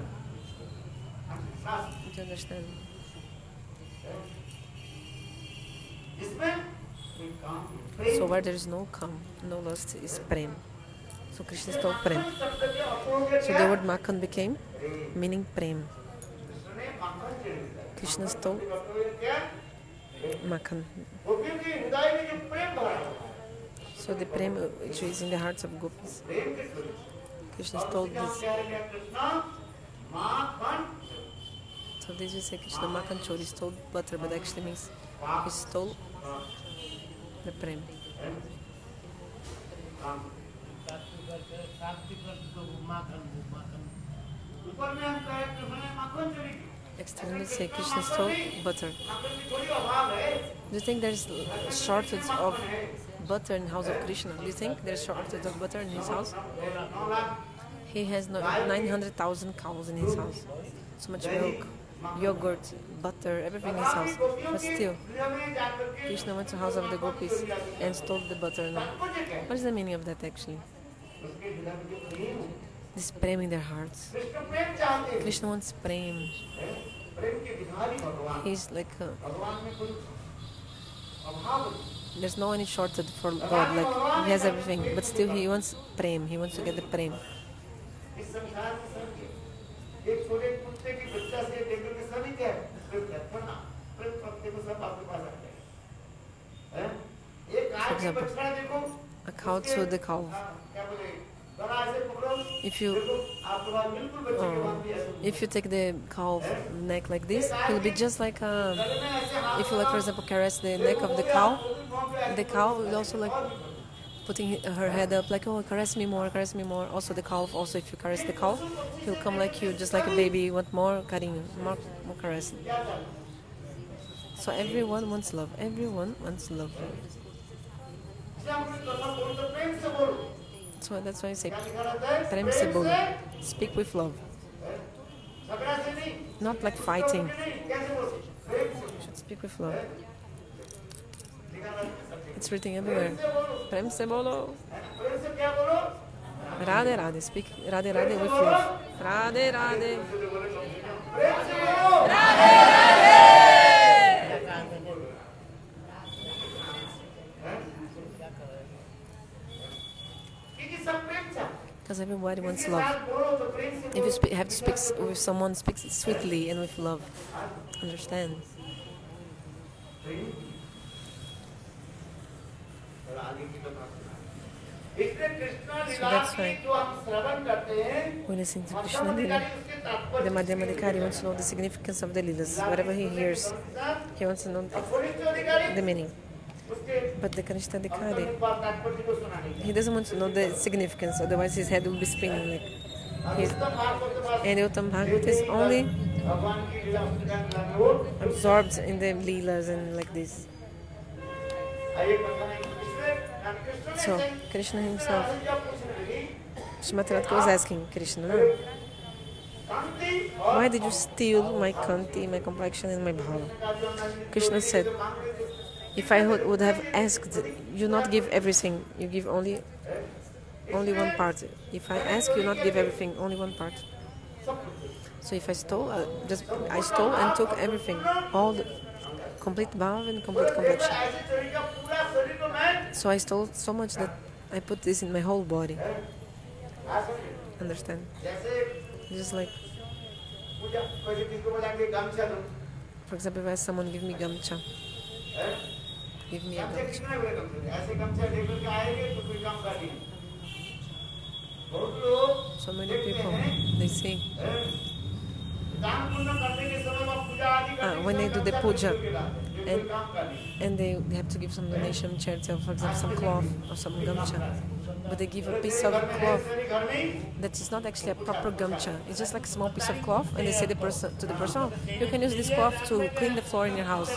you understand? So where there is no kam, no lust, is prem. So Krishna stole prem. So the word makhan became meaning prem. Krishna stole makhan. So the prem which is in the hearts of gopis. Krishna stole this. So this will say Krishna makhan chori, stole butter, but actually means he stole the prem. Externally say Krishna stole butter. Do you think there's a shortage of butter in the house of Krishna? Do you think there's a shortage of butter in his house? He has 900,000 cows in his house. So much milk, yogurt, butter, everything in his house. But still, Krishna went to the house of the gopis and stole the butter. No. What is the meaning of that actually? this prem in their hearts.
Krishna प्रेम चाहते हैं
Krishna wants prem.
प्रेम के भिखारी भगवान
He's like
भगवान में कोई अभाव नहीं
there's no any shortage for God. Like he has everything, but still he wants prem. He wants to get the prem.
इस संसार में सब एक छोटे कुत्ते की बच्चा से लेकर के सभी क्या है प्रेम पत्ते में सब आपके पास आ जाएगा एक गाय की बछड़ा देखो
A cow to the cow.
क्या बोले जरा ऐसे पकड़ो
If you
आपके पास बिल्कुल बच्चे के बात भी ऐसे
if you take the cow neck like this, he'll be just like if you like, for example, caress the neck of the cow will also like putting her head up like, oh, caress me more, caress me more. Also the cow, also if you caress the cow, he'll come like you, just like a baby, you want more carinho, more caressing. So everyone wants love. Everyone wants love. So that's why I say, prem se bolo. Speak with love. Not like fighting. You should speak with love. It's written everywhere. Prem se bolo. Radhe Radhe. Speak Radhe Radhe with love. Radhe Radhe. Because everybody wants love. If you have to speak with someone, speak sweetly and with love. Understand? So that's why we listen to Krishna Lila. The Madhyamadikari wants to know the significance of the Lilas. Whatever he hears, he wants to know the meaning. But the Kanishthadikari, he doesn't want to know the significance, otherwise his head will be spinning like. And the Uttam Bhagavat is only absorbed in the Leelas and like this. So, Krishna himself, Srimati Radhika was asking Krishna, no? Why did you steal my kanti, my complexion and my bhava? Krishna said, if I would have asked, you not give everything, you give only one part. If I ask, you not give everything, only one part. So if I stole, I stole and took everything, all the complete bhava and complete complexion. So I stole so much that I put this in my whole body. Understand? Just like, for example, if someone give me gamcha, give me a gamcha. So many people, they say, when they do the puja, and they have to give some donation, charity, for example, some cloth or some gamcha, but they give a piece of cloth that is not actually a proper gamcha. It's just like a small piece of cloth, and they say to the person, oh, you can use this cloth to clean the floor in your house.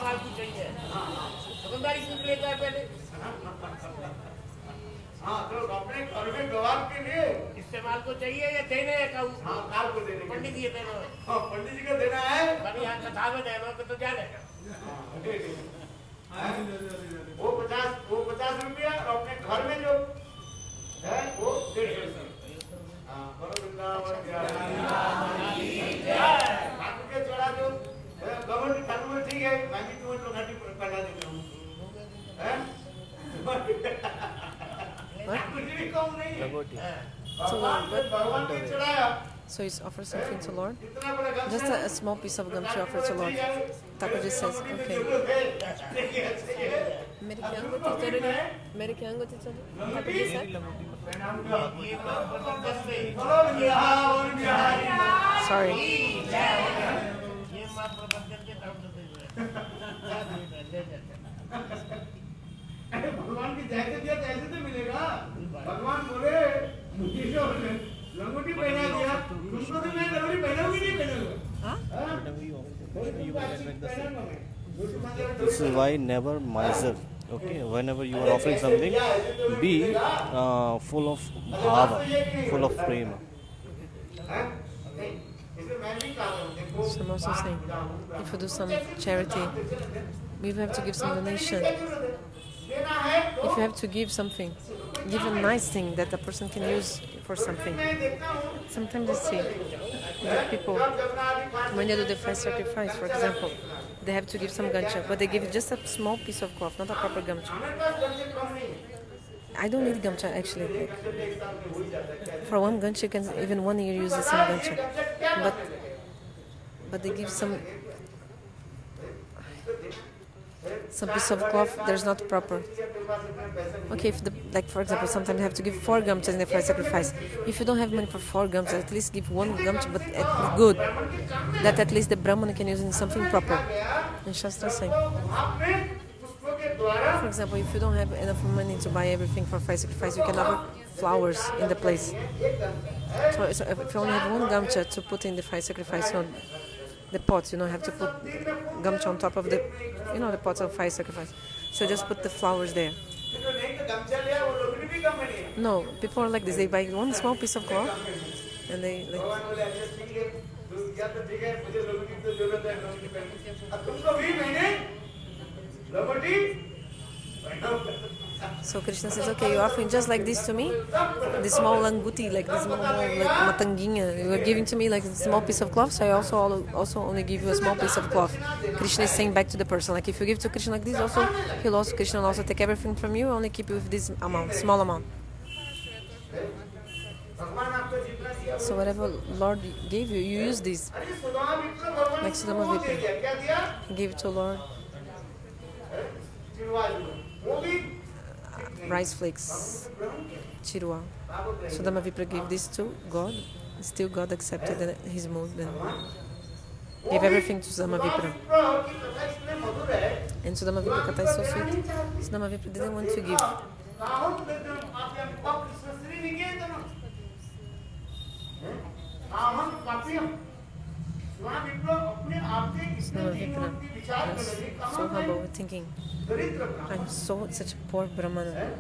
इस्तेमाल को चाहिए या देने है काऊ काल को देने पंडित जी देना हां पंडित जी को देना है पर यहां कथा में देना तो क्या देगा वो 50 रुपया और अपने घर में जो है वो 150 हां करो वृंदावन ठाकुर के चढ़ा जो गवर्नमेंट ठाकुर में ठीक है मैं भी तुम्हें घाटी पहला देता हूं हैं
So he's offered something to Lord. Just a small piece of gum to offer to Lord. Thakurji says, okay. Thakurji said. Sorry.
भगवान की जैसे दिया तैसे तो मिलेगा भगवान बोले मुझे जो लंगोटी पहना दिया तुमको तो मैं लंगोटी पहनाऊंगी नहीं पहनाऊंगा
This is why never miser. Okay, whenever you are offering something, be full of bhava, full of prema.
So I'm also saying, if you do some charity, you have to give some donation. If you have to give something, give a nice thing that a person can use for something. Sometimes I see that people, when they do the first sacrifice, for example, they have to give some gamcha, but they give just a small piece of cloth, not a proper gamcha. I don't need gamcha actually. For one gamcha, you can even 1 year use the same gamcha, but they give some piece of cloth. There's not proper. Okay, if like for example, sometimes you have to give 4 gamchas in the first sacrifice. If you don't have money for 4 gamchas, at least give 1 gamcha, but good, that at least the Brahman can use in something proper. And Shastra saying, for example, if you don't have enough money to buy everything for first sacrifice, you can have flowers in the place. So if you only have 1 gamcha to put in the first sacrifice, on the pots, you don't have to put gamcha on top of the, the pots of fire sacrifice. So just put the flowers there. No, people are like this. They buy 1 small piece of cloth and they like. So Krishna says, okay, you're offering just like this to me, this small languti, like this small like matanguinha, you are giving to me like a small piece of cloth, so I also only give you a small piece of cloth. Krishna is saying back to the person, like if you give to Krishna like this, Krishna will also take everything from you, only keep you with this amount, small amount. So whatever Lord gave you, you use this. Like Sudama Vipra, he gave it to Lord. Rice flakes, chirua. Sudama Vipra gave this to God. Still God accepted his mood and gave everything to Sudama Vipra. And Sudama Vipra Katha is so sweet. Sudama Vipra didn't want to give. Sudama Vipra was so humble, thinking, I'm such a poor Brahmana.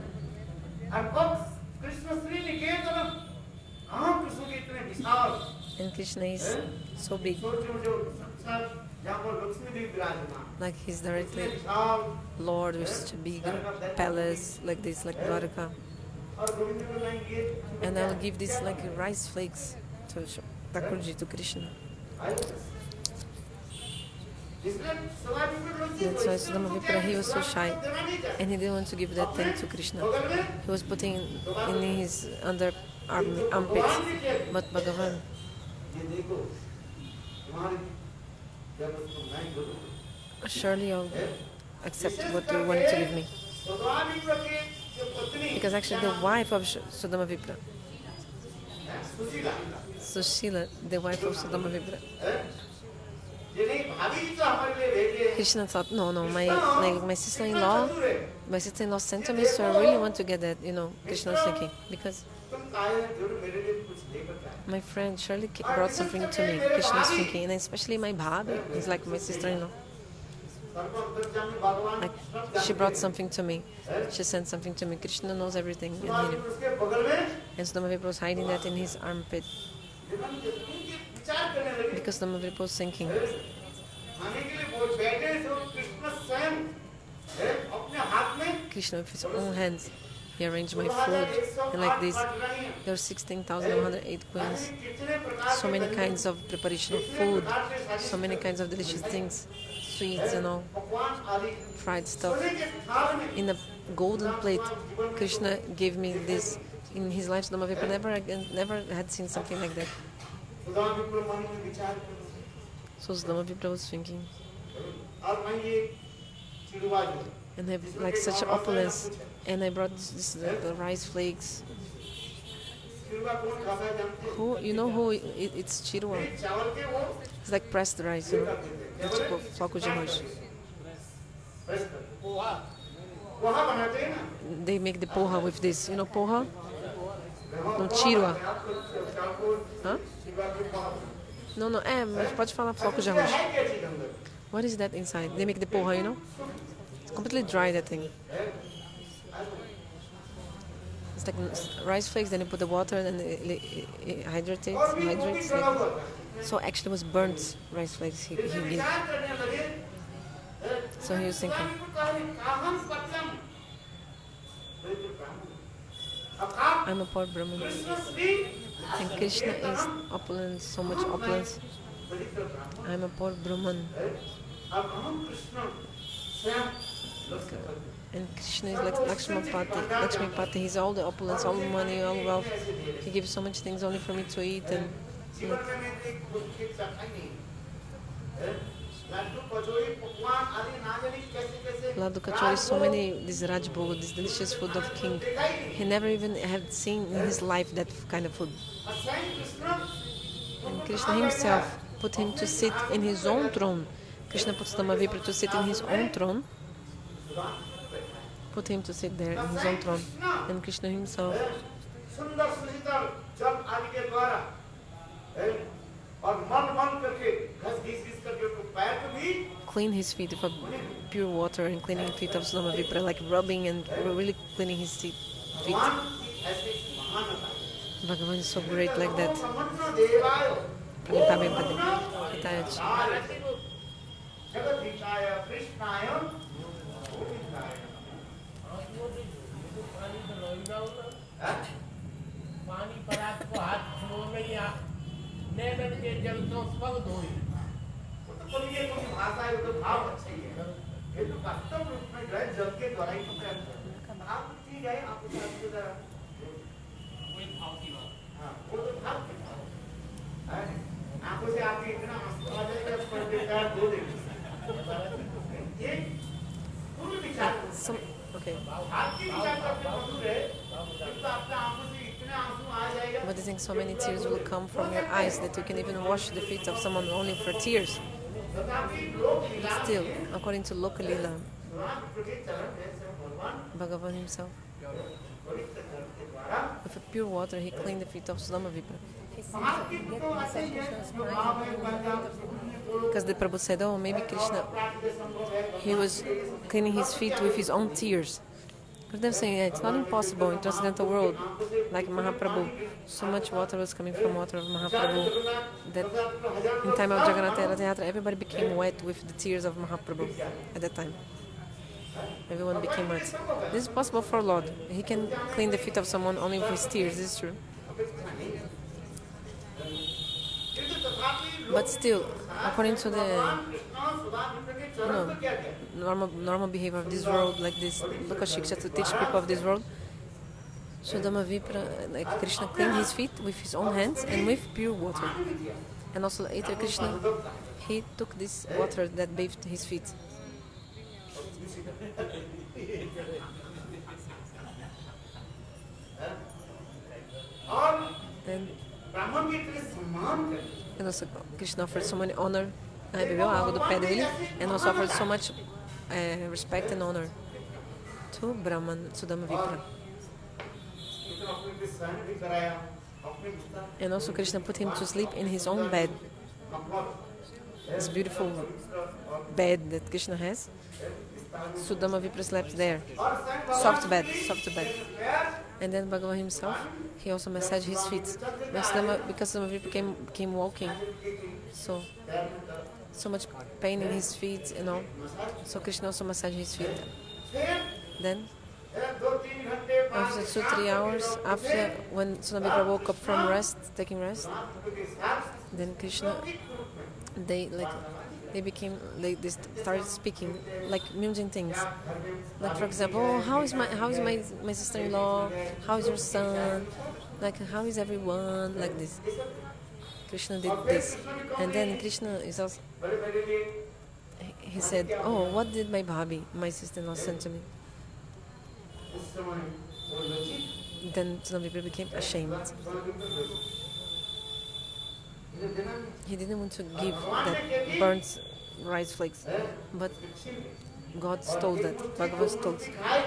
And Krishna is so big. Like he's directly Lord with such a big palace like this, like Dwarka. And I will give this like rice flakes to Thakurji, to Krishna. That's why Sudama Vipra, he was so shy and he didn't want to give that thing to Krishna. He was putting in his under armpit. But Bhagavan, surely I'll accept what you wanted to give me. Because actually the wife of Sudama Vipra, Sushila, the wife of Sudama Vipra, Krishna thought, no, my sister-in-law sent to me, so I really want to get that, Krishna was thinking, because my friend surely brought something to me, Krishna was thinking, and especially my bhabi, is like my sister-in-law. Like, she brought something to me, she sent something to me, Krishna knows everything, and he knew. And Sudama Vipra was hiding that in his armpit, because Sudama Vipra was thinking, Krishna with his own hands, he arranged my food, and like this, there are 16,108 queens, so many kinds of preparation of food, so many kinds of delicious things, sweets and all, fried stuff, in a golden plate. Krishna gave me this. In his life, Sudama Vipra never had seen something like that. So Sudama Vipra was thinking, and I have like such opulence, and I brought the rice flakes. Who it's chirua? It's like pressed rice, It's tipo floco de arroz. They make the poha with this, poha? No, chirua. Hã? No, mas pode falar floco de arroz. What is that inside? They make the poha, It's completely dry, that thing. It's like rice flakes, then you put the water and it hydrates. So actually it was burnt rice flakes he gave. So he was thinking, I'm a poor Brahman. And Krishna is opulence, so much opulence. I'm a poor Brahman. And Krishna is like Lakshmipati. He's all the opulence, all the money, all wealth. He gives so much things only for me to eat. And Laddu Kachori, so many, this Rajbhog, this delicious food of king. He never even had seen in his life that kind of food. And Krishna himself put him to sit in his own throne. Krishna puts Damavipra to sit in his own throne. Put him to sit there in his own throne. And Krishna himself clean his feet with pure water and cleaning feet of Damavipra, like rubbing and really cleaning his feet. Bhagavan is so great like that.
पानी परात को हाथ छुओ नहीं आ नैनन के जल तो पग धोई तो ये कोई भाषा है तो भाव अच्छा ही है ये तो वास्तव रूप में जो है जल के द्वारा ही तो प्रकट है भाव ठीक है आपको समझ जरा कोई भाव की बात हां वो तो भाव की बात है आंखों से आपके इतना आंसू आ जाएगा पर बेकार दो दिन ये पूर्ण विचार
Okay.
आपकी विचार करते मधुर है तो आपका आंखों से
But I think so many tears will come from your eyes that you can even wash the feet of someone only for tears. Still, according to Lokalila, Bhagavan himself, with a pure water, he cleaned the feet of Sudamavipra. Because the Prabhu said, oh, maybe Krishna, he was cleaning his feet with his own tears. But they're saying, yeah, it's not impossible in transcendental world, like Mahaprabhu. So much water was coming from water of Mahaprabhu that in time of Jagannatha Rath Yatra, everybody became wet with the tears of Mahaprabhu at that time. Everyone became wet. This is possible for Lord. He can clean the feet of someone only with his tears, this is true. But still, according to the normal behavior of this world, like this Lokashiksha, to teach people of this world, so Damavipra, like Krishna cleaned his feet with his own hands and with pure water. And also later Krishna, he took this water that bathed his feet. And also Krishna offered so many honor. Bebeu a água do pé dele, and also offered so much respect and honor to Brahman, to Damavipra. And also Krishna put him to sleep in his own bed. This beautiful bed that Krishna has. So Damavipra slept there. Soft bed. And then Bhagavan himself, he also massaged his feet. Because Damavipra came walking. So much pain in his feet, you know. So Krishna also massaged his feet. Then, after 2-3 hours, after when Damavipra woke up from taking rest, then Krishna, they started speaking, like mundane things. Like for example, oh, how is my sister-in-law? How is your son? Like how is everyone? Like this. Krishna did this, and then Krishna is also. He said, "Oh, what did my bhabi, my sister-in-law, send to me?" Then Damavipra became ashamed. He didn't want to give that burnt rice flakes, but God stole that. Bhagavan stole.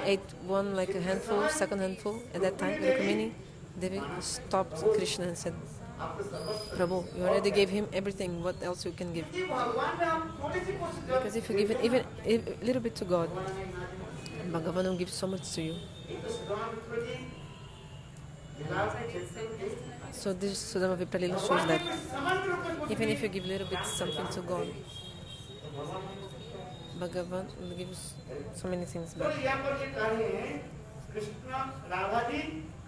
Ate one like a handful, second handful. At that time, Rukmini Devi stopped Krishna and said, Prabhu, you already gave him everything. What else you can give? Because if you give it even a little bit to God, Bhagavan will give so much to you. So this Sudamavipra Lila shows that even if you give a little bit something to God, Bhagavan will give so many things back.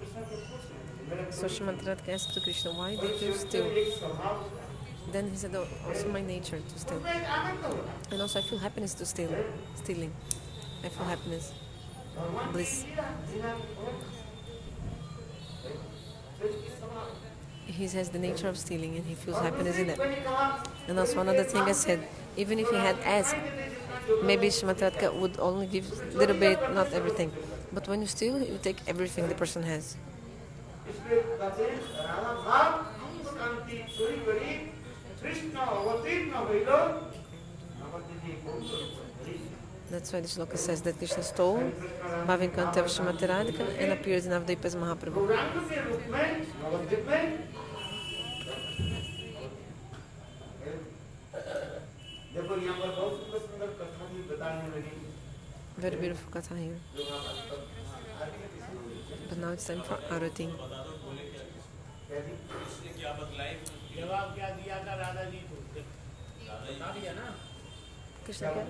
Krishna को पूछ रहे थे, मेरे
So Srimati Radhika asked to Krishna, why did you steal?
एक स्वभाव होता है,
Then he said, oh, also my nature to steal.
उसमें एक आनंद होता है।
And also I feel happiness to stealing. I feel happiness,
भगवान
bliss.
ने दिया, दिया, तो इसकी स्वभाव।
He has the nature of stealing and he feels happiness in that.
मैंने कहा,
And also another thing I said, even if he had asked, maybe Srimati Radhika would only give a little bit, not everything. But when you steal, you take everything the person has.
इसलिए कहते हैं, राधा भाव हमको कांति चोरी करी, कृष्ण अवतीर्ण भइलो, नवती जी कौन सी?
That's why the shloka says that Krishna stole Bhavinkanta of Srimati Radhika and appeared in Navadvip as Mahaprabhu.
Gaurang के रूप में, नवद्वीप में, देखो यहाँ पर बहुत सुंदर सुंदर कथा भी बताने लगी।
Very beautiful katha here. But now it's time for Arati.
जवाब क्या दिया था राधा जी को? बता दिया ना।
Krishna क्या?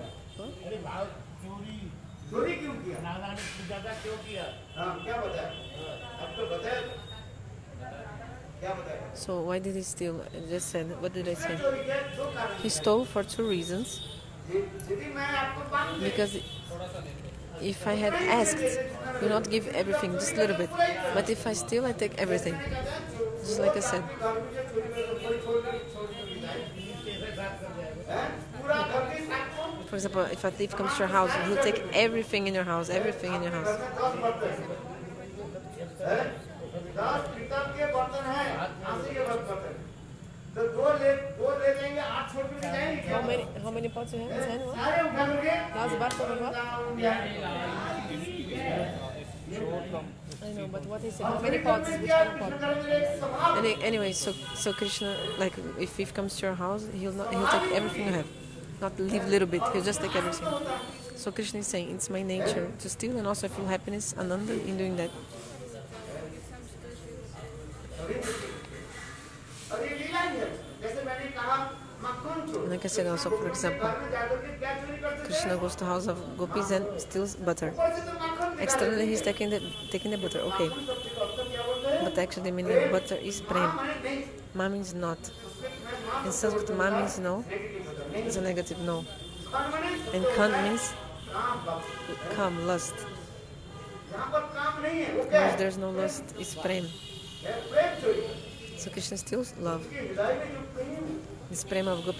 अरे भाव चोरी
चोरी क्यों किया?
राधा ने पूछा था क्यों किया?
हाँ, क्या बताया? आपको बताया? क्या बताया?
So why did he steal? I just said, what did I say?
चोरी किया, दो कारण।
He stole for two reasons.
यदि मैं आपको बांध दे,
Because if I had asked, do not give everything, just a little bit. But if I steal, I take everything. Just like I said.
पूरा घर के साथ को
For example, if a thief comes to your house, he'll take everything in your house, everything in your house.
10 पीतल के बर्तन हैं, कांसे के बर्तन। तो दो ले देंगे, 8 छोड़ के जाएंगे क्या?
How many pots you have? 10? What?
सारे उठा लोगे?
Last bar for what? I know, but what is it? How many pots? Which kind of pot? Anyway, so Krishna, like if thief comes to your house, he'll take everything you have, not leave little bit. He'll just take everything. So Krishna is saying, it's my nature to steal, and also I feel happiness, ananda, in doing that.
और ये लीला ही है। जैसे मैंने कहा, मक्खन चोर।
Like I said, also for example,
घर में जाकर के क्या चोरी करते थे?
Krishna goes to the house of gopis and steals butter.
ऊपर से तो मक्खन निकाल
Externally, he's taking the butter. Okay,
सबसे कब क्या बोलते हैं?
but actually, the meaning of butter is prem.
माने नहीं।
Ma means not.
उसमें माँ
In Sanskrit, ma means no.
नहीं।
It's a negative no.
Khan माने
And khan means
काम बाप।
come, lust.
यहाँ पर काम नहीं है, वो क्या
Where
है?
there's no lust, it's prem.
प्रेम चोरी।
So Krishna steals love.
हृदय में जो प्रेम
This prema of gopis